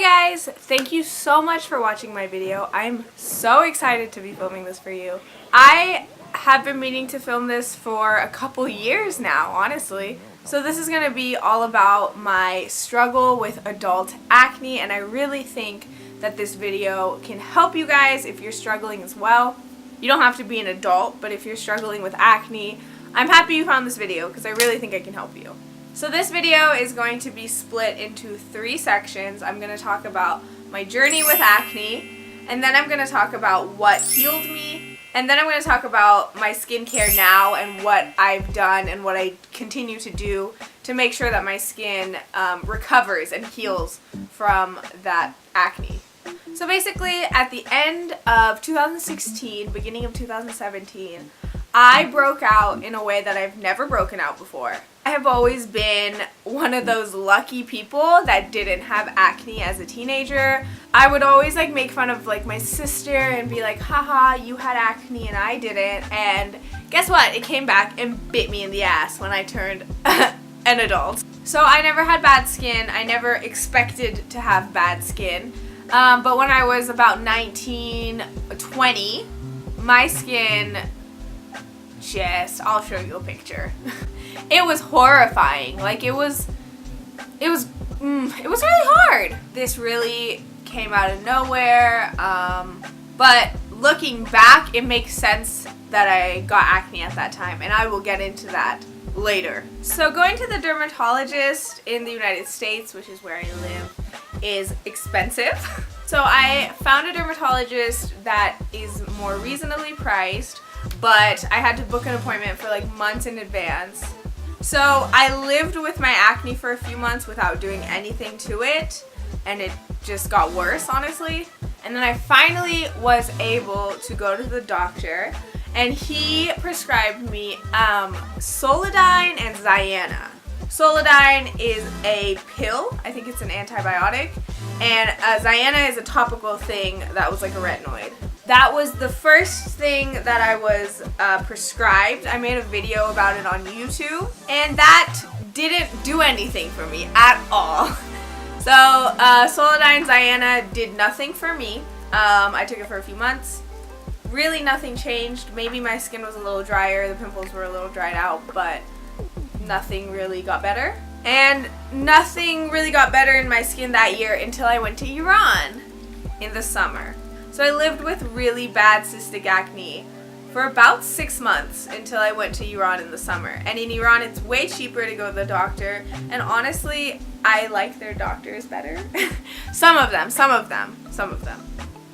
Hi guys! Thank you so much for watching my video. I'm so excited to be filming this for you. I have been meaning to film this for a couple years now, honestly. So this is going to be all about my struggle with adult acne, and I really think that this video can help you guys if you're struggling as well. You don't have to be an adult, but if you're struggling with acne, I'm happy you found this video because I really think I can help you. So this video is going to be split into 3 sections. I'm going to talk about my journey with acne, and then I'm going to talk about what healed me, and then I'm going to talk about my skincare now and what I've done and what I continue to do to make sure that my skin recovers and heals from that acne. So basically, at the end of 2016, beginning of 2017, I broke out in a way that I've never broken out before. I have always been one of those lucky people that didn't have acne as a teenager. I would always make fun of my sister and be like, haha, you had acne and I didn't. And guess what? It came back and bit me in the ass when I turned an adult. So I never had bad skin. I never expected to have bad skin. But when I was about 19, 20, my skin I'll show you a picture. It was horrifying. It was really hard. This really came out of nowhere. But looking back, it makes sense that I got acne at that time, and I will get into that later. So going to the dermatologist in the United States, which is where I live, is expensive. So I found a dermatologist that is more reasonably priced, but I had to book an appointment for months in advance. So I lived with my acne for a few months without doing anything to it, and it just got worse, honestly. And then I finally was able to go to the doctor, and he prescribed me Solodine and Ziana. Solodine is a pill, I think it's an antibiotic, and Ziana is a topical thing that was like a retinoid. That was the first thing that I was prescribed. I made a video about it on YouTube, and that didn't do anything for me at all. So Solodine Ziana did nothing for me. I took it for a few months. Really nothing changed. Maybe my skin was a little drier, the pimples were a little dried out, but nothing really got better. And nothing really got better in my skin that year until I went to Iran in the summer. So I lived with really bad cystic acne for about 6 months until I went to Iran in the summer. And in Iran, it's way cheaper to go to the doctor. And honestly, I like their doctors better. Some of them.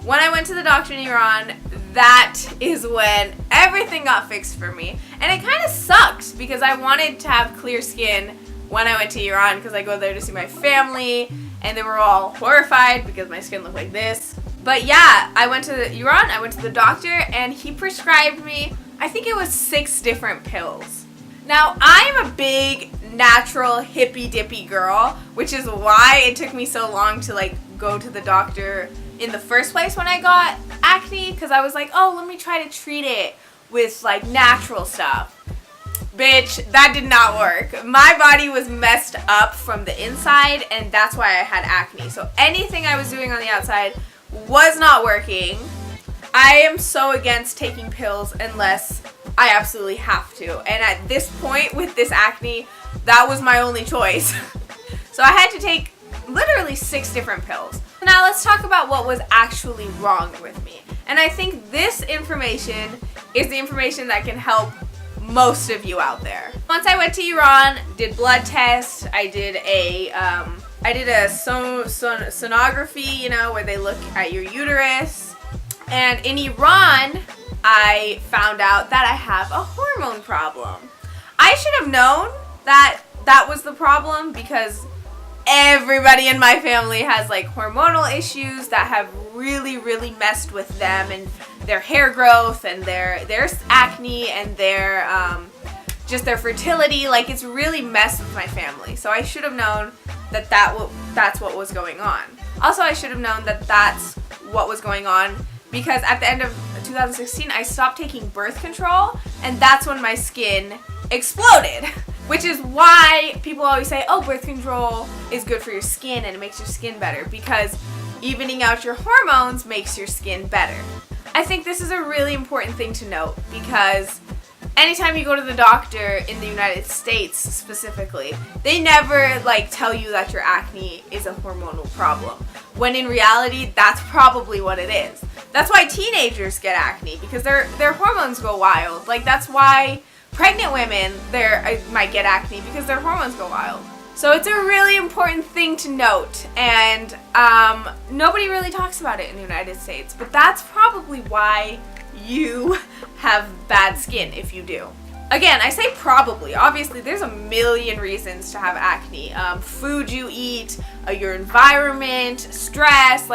When I went to the doctor in Iran, that is when everything got fixed for me. And it kind of sucked because I wanted to have clear skin when I went to Iran because I go there to see my family, and they were all horrified because my skin looked like this. But yeah, I went to Iran, I went to the doctor, and he prescribed me, I think it was 6 different pills. Now, I'm a big natural hippy-dippy girl, which is why it took me so long to go to the doctor in the first place when I got acne, because I was like, oh, let me try to treat it with natural stuff. Bitch, that did not work. My body was messed up from the inside, and that's why I had acne. So anything I was doing on the outside was not working. I am so against taking pills unless I absolutely have to. And at this point with this acne, that was my only choice. So I had to take literally 6 different pills. Now let's talk about what was actually wrong with me. And I think this information is the information that can help most of you out there. Once I went to Iran, did blood tests, I did a sonography, where they look at your uterus. And in Iran, I found out that I have a hormone problem. I should have known that that was the problem because everybody in my family has hormonal issues that have really messed with them and their hair growth and their acne and their just their fertility. It's really messed with my family. So I should have known that that's what was going on. Also, I should have known that that's what was going on because at the end of 2016, I stopped taking birth control, and that's when my skin exploded. Which is why people always say, oh, birth control is good for your skin and it makes your skin better, because evening out your hormones makes your skin better. I think this is a really important thing to note, because anytime you go to the doctor in the United States specifically, they never tell you that your acne is a hormonal problem, when in reality that's probably what it is. That's why teenagers get acne, because their hormones go wild. That's why pregnant women might get acne, because their hormones go wild. So it's a really important thing to note, and nobody really talks about it in the United States, but that's probably why you have bad skin if you do. Again, I say probably. Obviously, there's a million reasons to have acne. Food you eat, your environment, stress,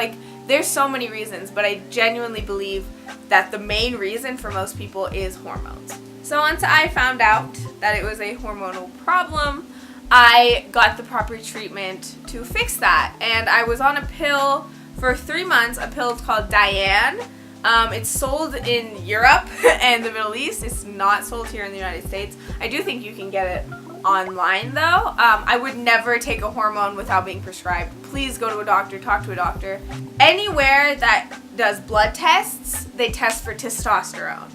there's so many reasons, but I genuinely believe that the main reason for most people is hormones. So once I found out that it was a hormonal problem, I got the proper treatment to fix that. And I was on a pill for 3 months. A pill called Diane. It's sold in Europe and the Middle East. It's not sold here in the United States. I do think you can get it online though. I would never take a hormone without being prescribed. Please go to a doctor, talk to a doctor. Anywhere that does blood tests, they test for testosterone.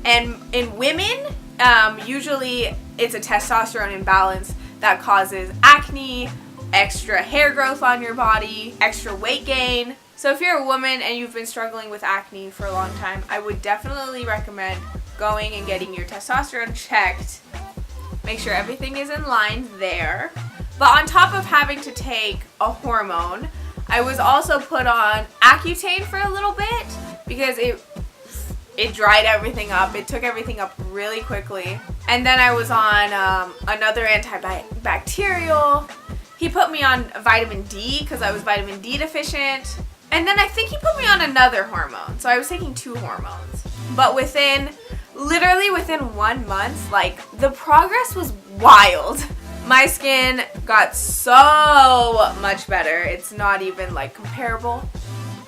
And in women, usually it's a testosterone imbalance that causes acne, extra hair growth on your body, extra weight gain. So if you're a woman and you've been struggling with acne for a long time, I would definitely recommend going and getting your testosterone checked. Make sure everything is in line there. But on top of having to take a hormone, I was also put on Accutane for a little bit, because it dried everything up. It took everything up really quickly. And then I was on another antibacterial. He put me on vitamin D because I was vitamin D deficient. And then I think he put me on another hormone. So I was taking 2 hormones. But literally within 1 month, the progress was wild. My skin got so much better. It's not even comparable.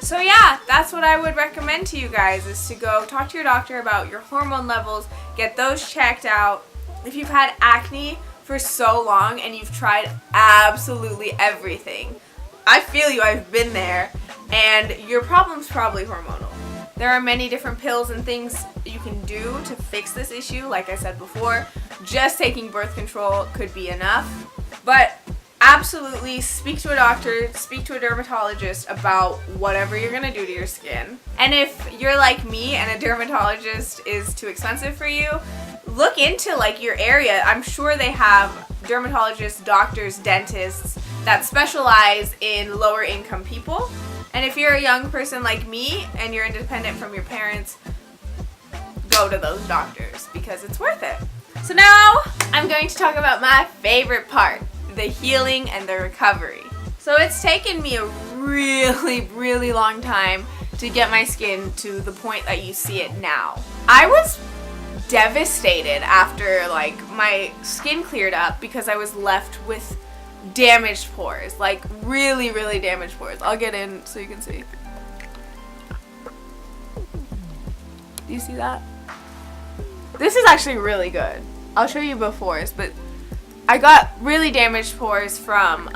So yeah, that's what I would recommend to you guys, is to go talk to your doctor about your hormone levels, get those checked out. If you've had acne for so long and you've tried absolutely everything, I feel you, I've been there, and your problem's probably hormonal. There are many different pills and things you can do to fix this issue. Like I said before, just taking birth control could be enough. But absolutely speak to a doctor, speak to a dermatologist about whatever you're going to do to your skin. And if you're like me and a dermatologist is too expensive for you, look into your area. I'm sure they have dermatologists, doctors, dentists that specialize in lower income people. And if you're a young person like me and you're independent from your parents, go to those doctors because it's worth it. So now I'm going to talk about my favorite part, the healing and the recovery. So it's taken me a really, really long time to get my skin to the point that you see it now. I was devastated after my skin cleared up because I was left with damaged pores, really, really damaged pores. I'll get in so you can see. Do you see that? This is actually really good. I'll show you befores, but I got really damaged pores from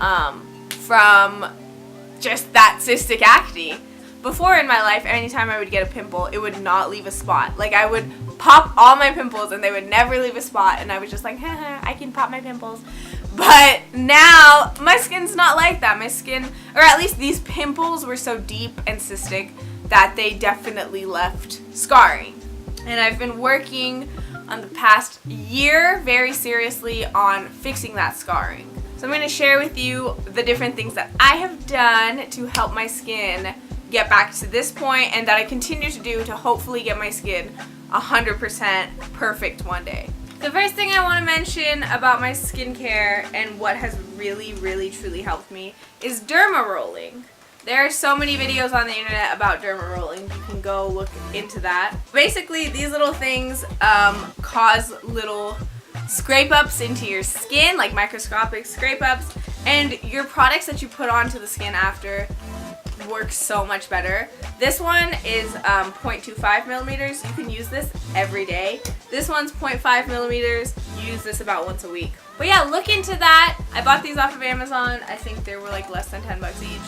just that cystic acne. Before in my life, anytime I would get a pimple, it would not leave a spot. I would pop all my pimples and they would never leave a spot, and I was just haha, I can pop my pimples. But now, my skin's not like that. My skin, or at least these pimples, were so deep and cystic that they definitely left scarring. And I've been working on the past year very seriously on fixing that scarring. So I'm going to share with you the different things that I have done to help my skin get back to this point, and that I continue to do to hopefully get my skin 100% perfect one day. The first thing I want to mention about my skincare and what has really, really, truly helped me is dermarolling. There are so many videos on the internet about dermarolling. You can go look into that. Basically, these little things cause little scrape-ups into your skin, microscopic scrape-ups, and your products that you put onto the skin after works so much better. This one is 0.25 millimeters. You can use this every day. This one's 0.5 millimeters. use this about once a week. But yeah, look into that. I bought these off of Amazon. I think they were like less than 10 bucks each.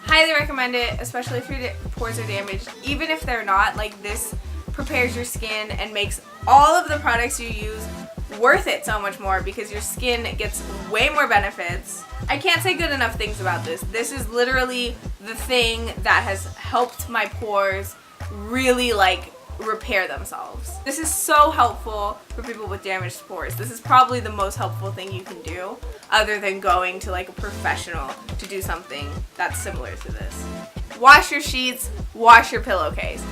Highly recommend it, especially if your pores are damaged. Even if they're not, like this prepares your skin and makes all of the products you use worth it so much more because your skin gets way more benefits. I can't say good enough things about this. This is literally the thing that has helped my pores really like repair themselves. This is so helpful for people with damaged pores. This is probably the most helpful thing you can do other than going to like a professional to do something that's similar to this. Wash your sheets, wash your pillowcase.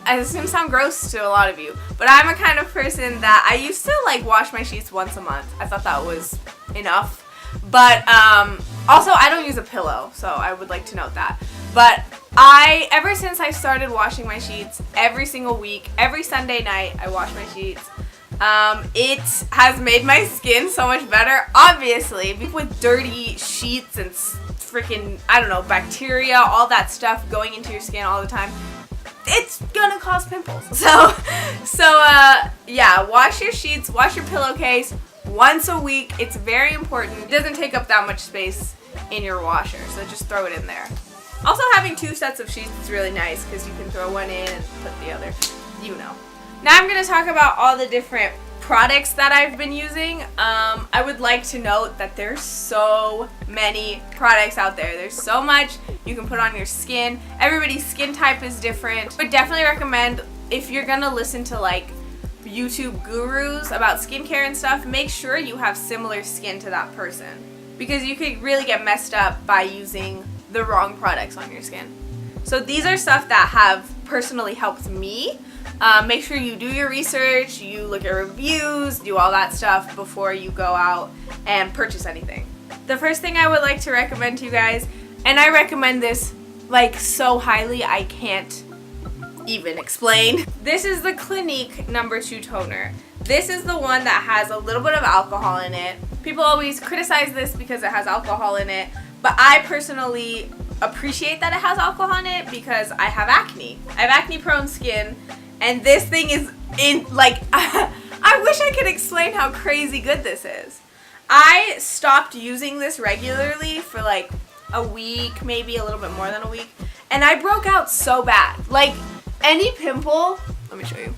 This is gonna sound gross to a lot of you, but I'm a kind of person that I used to like wash my sheets once a month. I thought that was enough. But also I don't use a pillow, so I would like to note that. But ever since I started washing my sheets every single week, every Sunday night I wash my sheets, it has made my skin so much better. Obviously, with dirty sheets and freaking, I don't know, bacteria, all that stuff going into your skin all the time, it's gonna cause pimples. So yeah, wash your sheets, wash your pillowcase once a week. It's very important. It doesn't take up that much space in your washer, so just throw it in there. Also, having 2 sets of sheets is really nice because you can throw one in and put the other, you know. Now I'm going to talk about all the different products that I've been using. I would like to note that there's so many products out there. There's so much you can put on your skin. Everybody's skin type is different. But definitely recommend, if you're going to listen to like YouTube gurus about skincare and stuff, make sure you have similar skin to that person, because you could really get messed up by using the wrong products on your skin. So these are stuff that have personally helped me. Make sure you do your research, you look at reviews, do all that stuff before you go out and purchase anything. The first thing I would like to recommend to you guys, and I recommend this like so highly I can't even explain. This is the Clinique No. 2 toner. This is the one that has a little bit of alcohol in it. People always criticize this because it has alcohol in it, but I personally appreciate that it has alcohol in it because I have acne. I have acne prone skin, and this thing is in like I wish I could explain how crazy good this is. I stopped using this regularly for like a week, maybe a little bit more than a week, and I broke out so bad. Like any pimple, let me show you.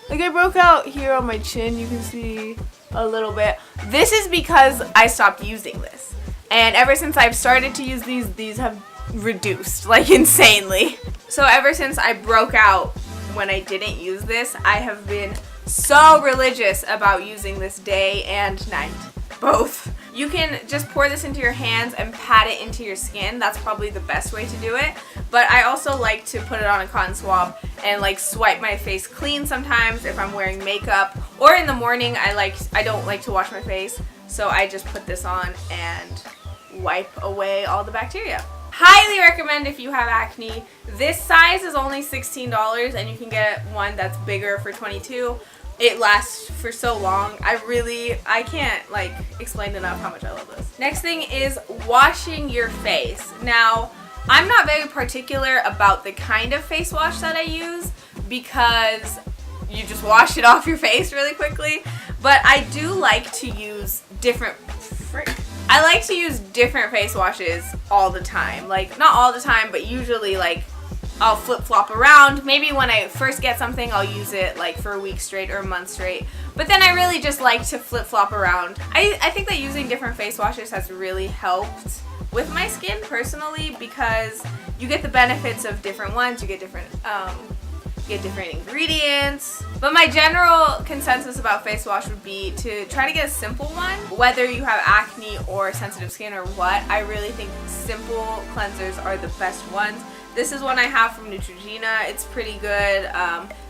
Like I broke out here on my chin, you can see a little bit. This is because I stopped using this. And ever since I've started to use these have reduced like insanely. So ever since I broke out when I didn't use this, I have been so religious about using this day and night, both. You can just pour this into your hands and pat it into your skin. That's probably the best way to do it. But I also like to put it on a cotton swab and like swipe my face clean sometimes if I'm wearing makeup. Or in the morning, I don't like to wash my face, so I just put this on and wipe away all the bacteria. Highly recommend if you have acne. This size is only $16 and you can get one that's bigger for $22. It lasts for so long. I can't like explain enough how much I love this. Next thing is washing your face. Now, I'm not very particular about the kind of face wash that I use because you just wash it off your face really quickly, but I do like to use different face washes all the time. Like, not all the time, but usually like I'll flip-flop around. Maybe when I first get something, I'll use it like for a week straight or a month straight. But then I really just like to flip-flop around. I think that using different face washes has really helped with my skin personally because you get the benefits of different ones. You get different ingredients. But my general consensus about face wash would be to try to get a simple one. Whether you have acne or sensitive skin or what, I really think simple cleansers are the best ones. This is one I have from Neutrogena. It's pretty good.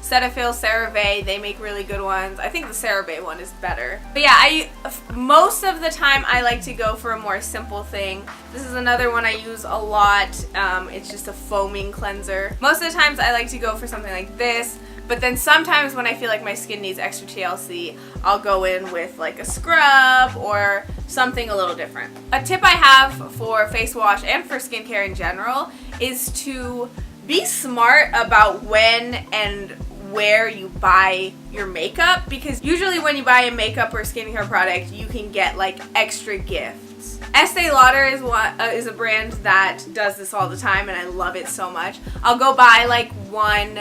Cetaphil, CeraVe, they make really good ones. I think the CeraVe one is better. But yeah, most of the time I like to go for a more simple thing. This is another one I use a lot. It's just a foaming cleanser. Most of the times I like to go for something like this. But then sometimes when I feel like my skin needs extra TLC, I'll go in with like a scrub or something a little different. A tip I have for face wash and for skincare in general is to be smart about when and where you buy your makeup, because usually when you buy a makeup or skincare product, you can get like extra gifts. Estee Lauder is a brand that does this all the time, and I love it so much. I'll go buy like one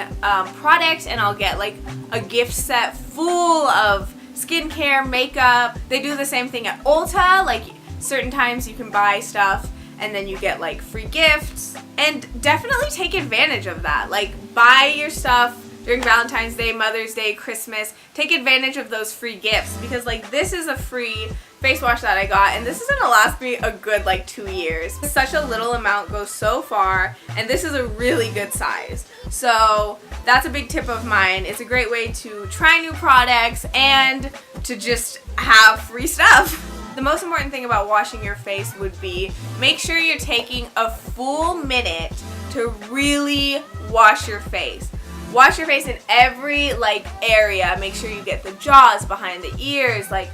product and I'll get like a gift set full of skincare, makeup. They do the same thing at Ulta. Like certain times you can buy stuff and then you get like free gifts, and definitely take advantage of that. Like buy your stuff during Valentine's Day, Mother's Day, Christmas. Take advantage of those free gifts, because like this is a free face wash that I got, and this is gonna last me a good like 2 years. Such a little amount goes so far, and this is a really good size. So that's a big tip of mine. It's a great way to try new products and to just have free stuff. The most important thing about washing your face would be make sure you're taking a full minute to really wash your face. Wash your face in every like area. Make sure you get the jaws, behind the ears. Like,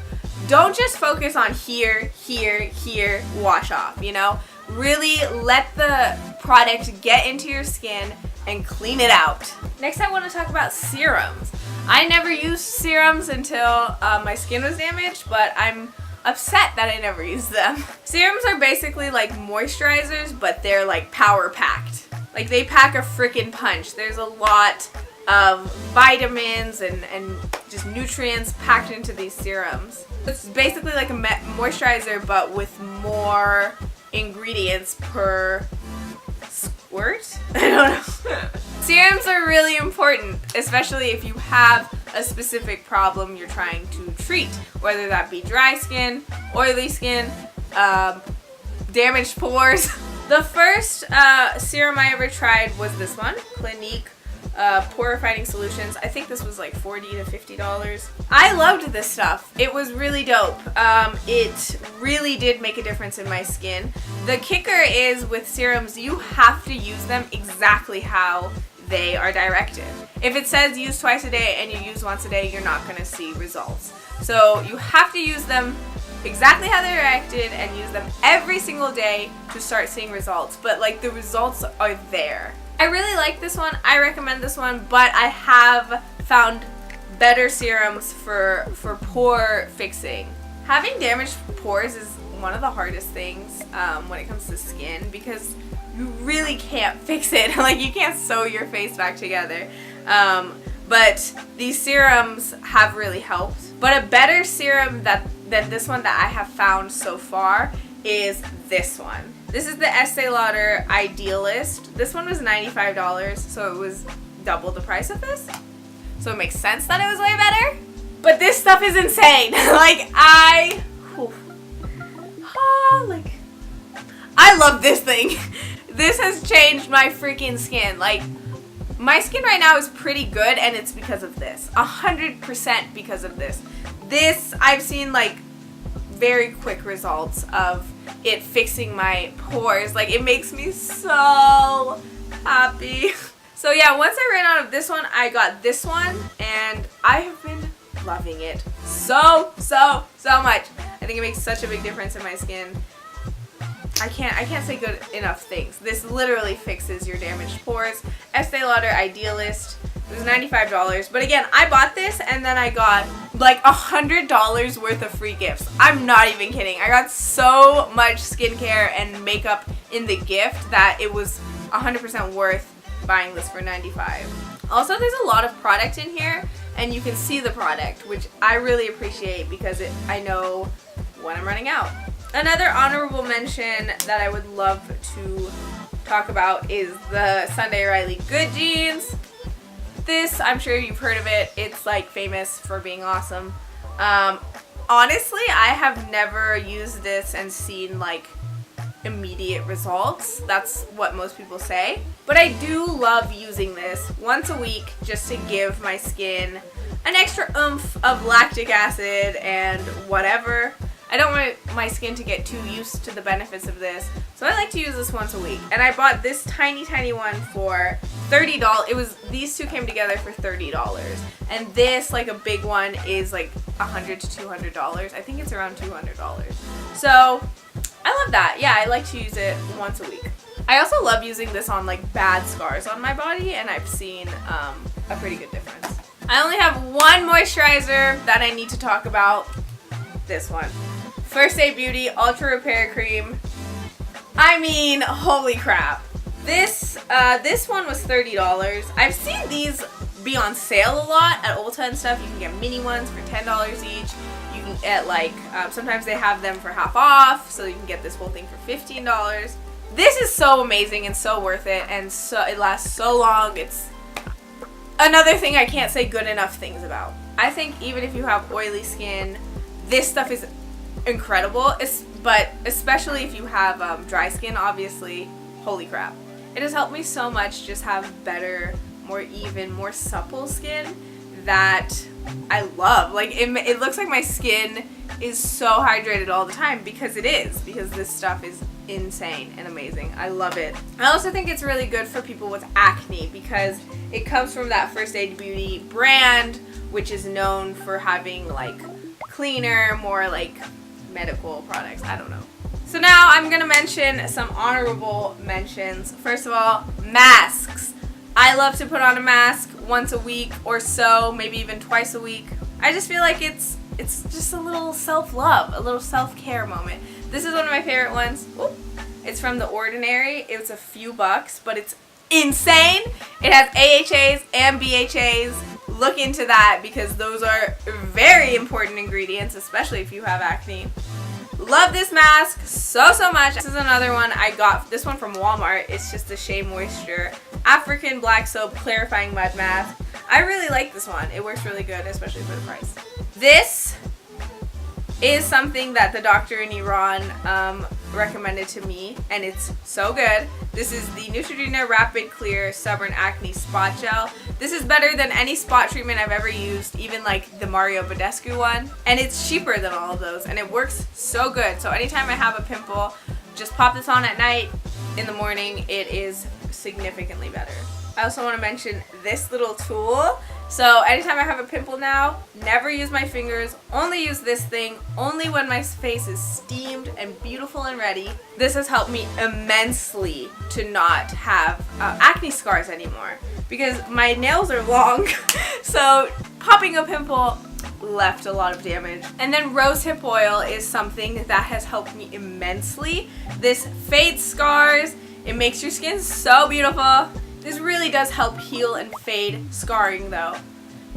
don't just focus on here, here, here, wash off, you know? Really let the product get into your skin and clean it out. Next, I want to talk about serums. I never used serums until my skin was damaged, but I'm upset that I never used them. Serums are basically like moisturizers, but they're like power packed. Like they pack a freaking punch. There's a lot of vitamins and just nutrients packed into these serums. It's basically like a moisturizer, but with more ingredients per squirt? I don't know. Serums are really important, especially if you have a specific problem you're trying to treat, whether that be dry skin, oily skin, damaged pores. The first serum I ever tried was this one, Clinique Pore Fighting Solutions. I think this was like $40 to $50. I loved this stuff. It was really dope. It really did make a difference in my skin. The kicker is with serums, you have to use them exactly how they are directed. If it says use twice a day and you use once a day, you're not going to see results. So you have to use them exactly how they're directed and use them every single day to start seeing results. But like the results are there. I really like this one. I recommend this one, but I have found better serums for pore fixing. Having damaged pores is one of the hardest things when it comes to skin, because you really can't fix it. Like you can't sew your face back together. But these serums have really helped. But a better serum than this one that I have found so far is this one. This is the Estee Lauder Idealist. This one was $95, so it was double the price of this. So it makes sense that it was way better. But this stuff is insane. Like I love this thing. This has changed my freaking skin. Like my skin right now is pretty good, and it's because of this. 100% because of this. This, I've seen like very quick results of it fixing my pores. Like it makes me so happy. So yeah, once I ran out of this one, I got this one, and I have been loving it so much. I think it makes such a big difference in my skin. I can't say good enough things. This literally fixes your damaged pores. Estee Lauder Idealist. It was $95. But again, I bought this and then I got like $100 worth of free gifts. I'm not even kidding. I got so much skincare and makeup in the gift that it was 100% worth buying this for $95. Also, there's a lot of product in here, and you can see the product, which I really appreciate because I know when I'm running out. Another honorable mention that I would love to talk about is the Sunday Riley Good Jeans. This, I'm sure you've heard of it. It's like famous for being awesome. Honestly, I have never used this and seen like immediate results. That's what most people say. But I do love using this once a week just to give my skin an extra oomph of lactic acid and whatever. I don't want my skin to get too used to the benefits of this, so I like to use this once a week. And I bought this tiny one for $30. These two came together for $30. And this, like a big one, is like $100 to $200. I think it's around $200. So I love that. Yeah, I like to use it once a week. I also love using this on like bad scars on my body, and I've seen a pretty good difference. I only have one moisturizer that I need to talk about. This one. First Aid Beauty Ultra Repair Cream. I mean, holy crap. This one was $30. I've seen these be on sale a lot at Ulta and stuff. You can get mini ones for $10 each. You can get like, sometimes they have them for half off, so you can get this whole thing for $15. This is so amazing and so worth it, and so it lasts so long. It's another thing I can't say good enough things about. I think even if you have oily skin, this stuff is incredible, but especially if you have dry skin, obviously, holy crap. It has helped me so much just have better, more even, more supple skin that I love. Like, it looks like my skin is so hydrated all the time because it is, because this stuff is insane and amazing. I love it. I also think it's really good for people with acne because it comes from that First Aid Beauty brand, which is known for having like cleaner, more like medical products. I don't know. So now I'm gonna mention some honorable mentions. First of all, masks. I love to put on a mask once a week or so, maybe even twice a week. I just feel like it's just a little self-love, a little self-care moment. This is one of my favorite ones. Ooh. It's from The Ordinary. It's a few bucks, but it's insane. It has AHAs and BHAs. Look into that because those are very important ingredients, especially if you have acne. Love this mask so much. This is another one. I got this one from Walmart. It's just the Shea Moisture African Black Soap Clarifying Mud Mask. I really like this one. It works really good, especially for the price. This is something that the doctor in Iran recommended to me, and it's so good. This is the Neutrogena Rapid Clear Stubborn Acne Spot Gel. This is better than any spot treatment I've ever used, even like the Mario Badescu one, and it's cheaper than all of those, and it works so good. So anytime I have a pimple, just pop this on at night. In the morning, it is significantly better. I also want to mention this little tool. So anytime I have a pimple now, never use my fingers, only use this thing, only when my face is steamed and beautiful and ready. This has helped me immensely to not have acne scars anymore because my nails are long, so popping a pimple left a lot of damage. And then rosehip oil is something that has helped me immensely. This fades scars, it makes your skin so beautiful. This really does help heal and fade scarring though.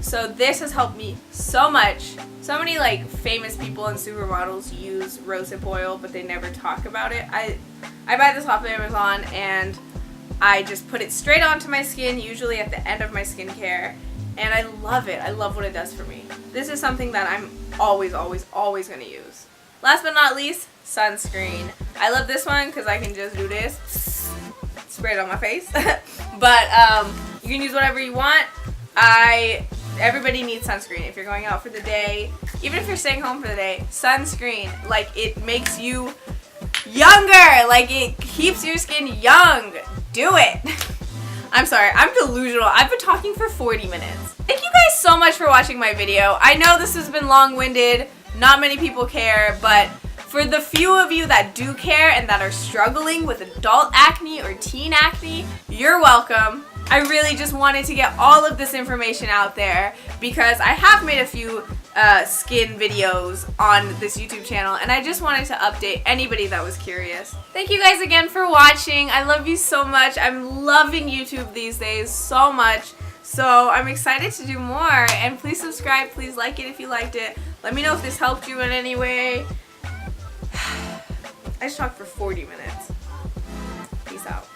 So this has helped me so much. So many like famous people and supermodels use rosehip oil, but they never talk about it. I buy this off of Amazon and I just put it straight onto my skin, usually at the end of my skincare, and I love it. I love what it does for me. This is something that I'm always gonna use. Last but not least, sunscreen. I love this one because I can just do this, spray it on my face. But you can use whatever you want. Everybody needs sunscreen if you're going out for the day, even if you're staying home for the day. Sunscreen, like, it makes you younger, like it keeps your skin young. Do it. I'm sorry, I'm delusional. I've been talking for 40 minutes. Thank you guys so much for watching my video. I know this has been long-winded, not many people care, but for the few of you that do care and that are struggling with adult acne or teen acne, you're welcome. I really just wanted to get all of this information out there because I have made a few skin videos on this YouTube channel, and I just wanted to update anybody that was curious. Thank you guys again for watching. I love you so much. I'm loving YouTube these days so much. So I'm excited to do more, and please subscribe, please like it if you liked it. Let me know if this helped you in any way. I just talked for 40 minutes. Peace out.